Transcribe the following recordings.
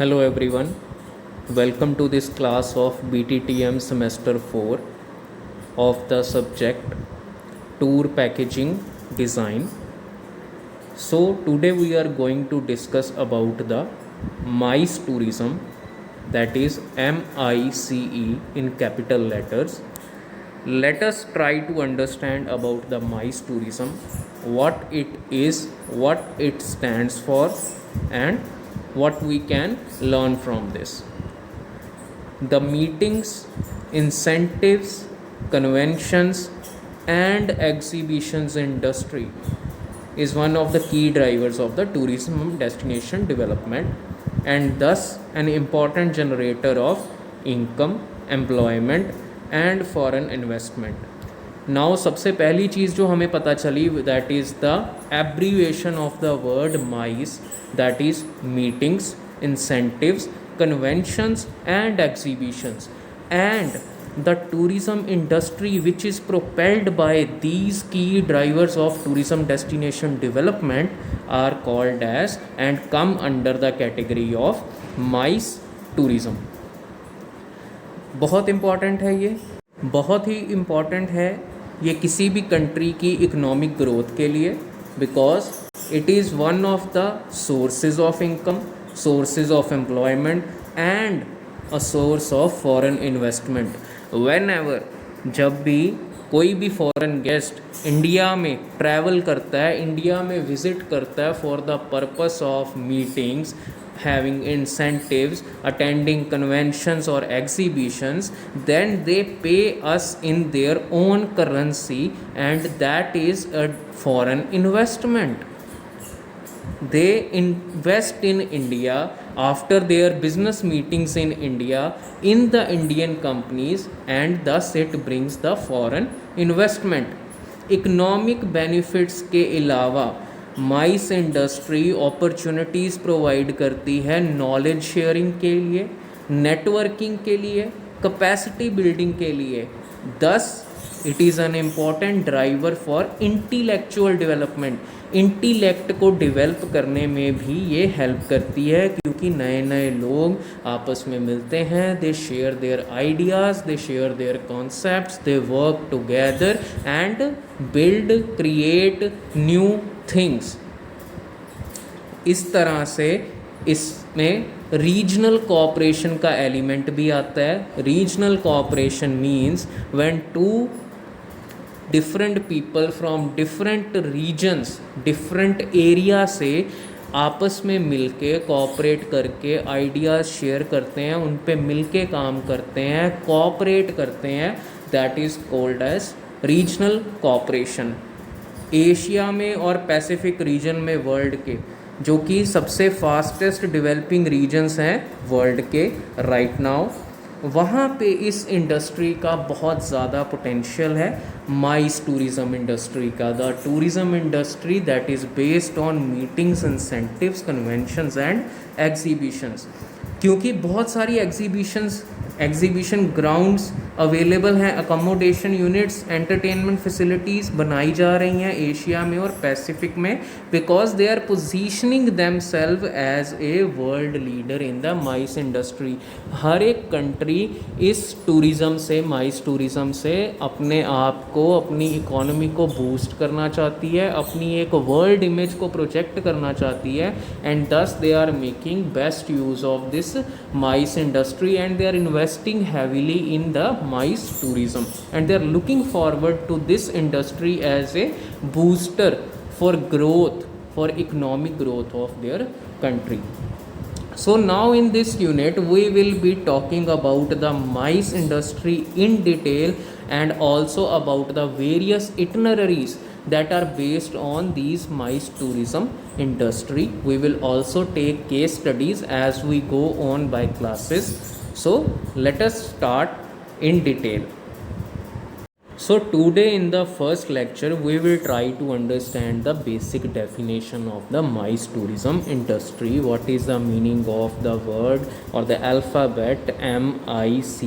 Hello everyone, welcome to this class of BTTM semester 4 of the subject Tour Packaging Design. So today we are going to discuss about the MICE tourism, that is MICE in capital letters. Let us try to understand about the MICE tourism, what it is, what it stands for, and what we can learn from this. The meetings, incentives, conventions, and exhibitions industry is one of the key drivers of the tourism destination development and thus an important generator of income, employment and foreign investment. Now सबसे पहली चीज़ जो हमें पता चली that is the abbreviation of the word mice, that is meetings, incentives, conventions and exhibitions, and the tourism industry which is propelled by these key drivers of tourism destination development are called as and come under the category of MICE tourism. बहुत important है, ये बहुत ही important है ये किसी भी country की economic growth के लिए, because it is one of the sources of income, sources of employment and a source of foreign investment. Whenever जब भी कोई भी फॉरेन गेस्ट इंडिया में ट्रैवल करता है, इंडिया में विज़िट करता है for the purpose of meetings, having incentives, attending conventions or exhibitions, then they pay us in their own currency and that is a foreign investment. They invest in India after their business meetings in India in the Indian companies and thus it brings the foreign investment. Economic benefits के अलावा माइस industry opportunities provide करती है knowledge sharing के लिए, networking के लिए, capacity building के लिए. Thus it is an important driver for intellectual development. Intellect को डेवलप करने में भी ये हेल्प करती है क्योंकि नए नए लोग आपस में मिलते हैं, they share their ideas, they share their concepts, they work together and build create new things. इस तरह से इसमें रीजनल कोऑपरेशन का एलिमेंट भी आता है. Regional cooperation means when two different people from different regions, different area से आपस में मिलके कोऑपरेट करके आइडियाज़ शेयर करते हैं, उन पे मिलके काम करते हैं, कोऑपरेट करते हैं, that is called as regional cooperation. Asia में और पैसिफिक रीजन में वर्ल्ड के जो कि सबसे फास्टेस्ट डेवलपिंग रीजन्स हैं वर्ल्ड के राइट नाउ, वहाँ पे इस इंडस्ट्री का बहुत ज़्यादा पोटेंशियल है. माइस टूरिज़म इंडस्ट्री का, the tourism industry that is based on meetings, incentives, conventions and exhibitions. क्योंकि बहुत सारी एग्जीबिशन ग्राउंड्स अवेलेबल हैं, अकोमोडेशन यूनिट्स, एंटरटेनमेंट फैसिलिटीज़ बनाई जा रही हैं एशिया में और पैसिफिक में, because they are positioning themselves as a world leader in the MICE industry. हर एक कंट्री इस टूरिज़म से, माइस टूरिज़म से अपने आप को, अपनी इकोनॉमी को बूस्ट करना चाहती है, अपनी एक वर्ल्ड इमेज को प्रोजेक्ट करना चाहती है, and thus they are making best use of this MICE industry and they are investing heavily in the MICE tourism and they are looking forward to this industry as a booster for growth, for economic growth of their country. So now in this unit we will be talking about the MICE industry in detail and also about the various itineraries that are based on these MICE tourism industry. We will also take case studies as we go on by classes. So let us start in detail. So today in the first lecture we will try to understand the basic definition of the MICE tourism industry. What is the meaning of the word or the alphabet MICE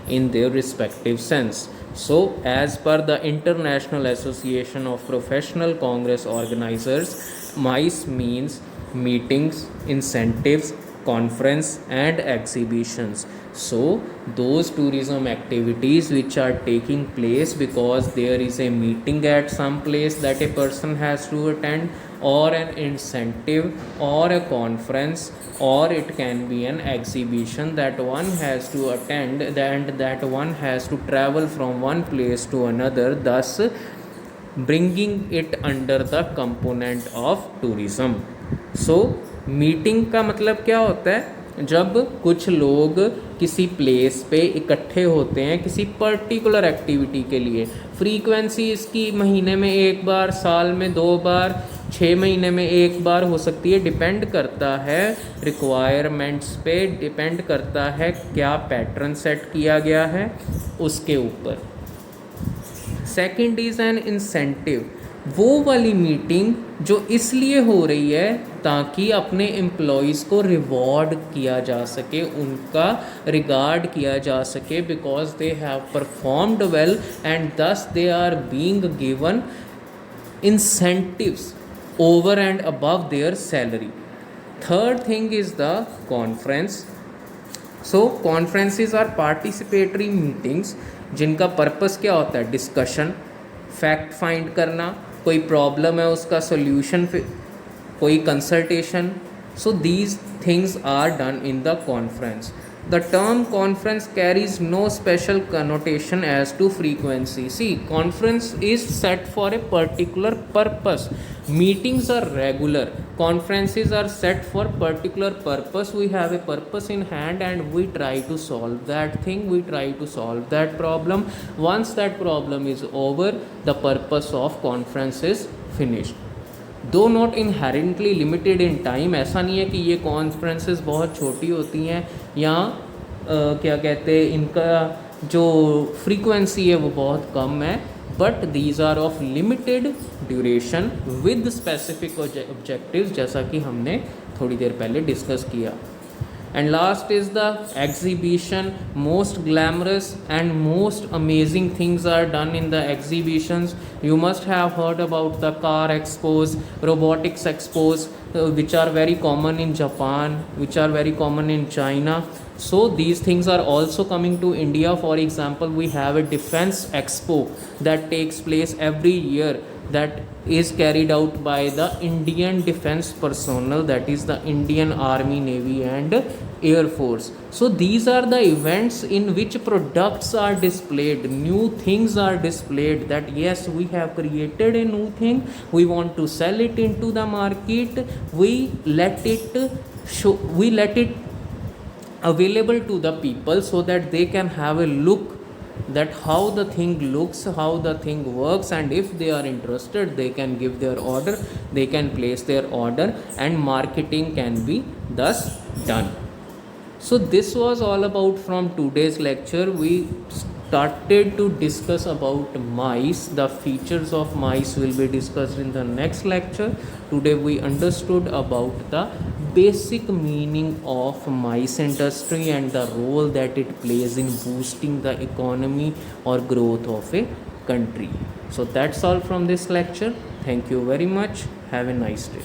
in their respective sense. So as per the International Association of Professional Congress Organizers, MICE means meetings, incentives, conference and exhibitions. So those tourism activities which are taking place because there is a meeting at some place that a person has to attend, or an incentive, or a conference, or it can be an exhibition that one has to attend, and that one has to travel from one place to another, thus bringing it under the component of tourism. So meeting का मतलब क्या होता है, जब कुछ लोग किसी place पे इकट्ठे होते हैं किसी पर्टिकुलर एक्टिविटी के लिए। फ्रीक्वेंसी इसकी महीने में एक बार, साल में 2 बार, 6 महीने में एक बार हो सकती है, डिपेंड करता है रिक्वायरमेंट्स पे, डिपेंड करता है क्या पैटर्न सेट किया गया है उसके ऊपर। सेकंड इज़ एन इंसेंटिव, वो वाली मीटिंग जो इसलिए हो रही है ताकि अपने एम्प्लॉयज़ को रिवॉर्ड किया जा सके, उनका रिगार्ड किया जा सके, because they have performed well and thus they are being given incentives over and above their salary. Third thing is the conference. So conferences are participatory meetings जिनका पर्पस क्या होता है, डिस्कशन, फैक्ट फाइंड करना, कोई problem है उसका solution, कोई consultation. So these things are done in the conference. The term conference carries no special connotation as to frequency. See, conference is set for a particular purpose. Meetings are regular. Conferences are set for particular purpose. We have a purpose in hand and we try to solve that thing. We try to solve that problem. Once that problem is over, the purpose of conference is finished. दो not inherently limited in time. ऐसा नहीं है कि ये conferences बहुत छोटी होती हैं या क्या कहते हैं इनका जो फ्रीक्वेंसी है वो बहुत कम है, but these are of limited duration with specific objectives, जैसा कि हमने थोड़ी देर पहले डिस्कस किया. And last is the exhibition. Most glamorous and most amazing things are done in the exhibitions. You must have heard about the car expos, robotics expos, which are very common in Japan, which are very common in China. So these things are also coming to India. For example, we have a defense expo that takes place every year, that is carried out by the Indian defense personnel, that is the Indian Army, Navy and Air Force. So these are the events in which products are displayed, new things are displayed, that yes, we have created a new thing, we want to sell it into the market, we let it show, we let it available to the people so that they can have a look that how the thing looks, how the thing works, and if they are interested they can give their order, they can place their order, and marketing can be thus done. So this was all about from today's lecture. We started to discuss about mice. The features of mice will be discussed in the next lecture. Today we understood about the basic meaning of mice industry and the role that it plays in boosting the economy or growth of a country. So that's all from this lecture. Thank you very much. Have a nice day.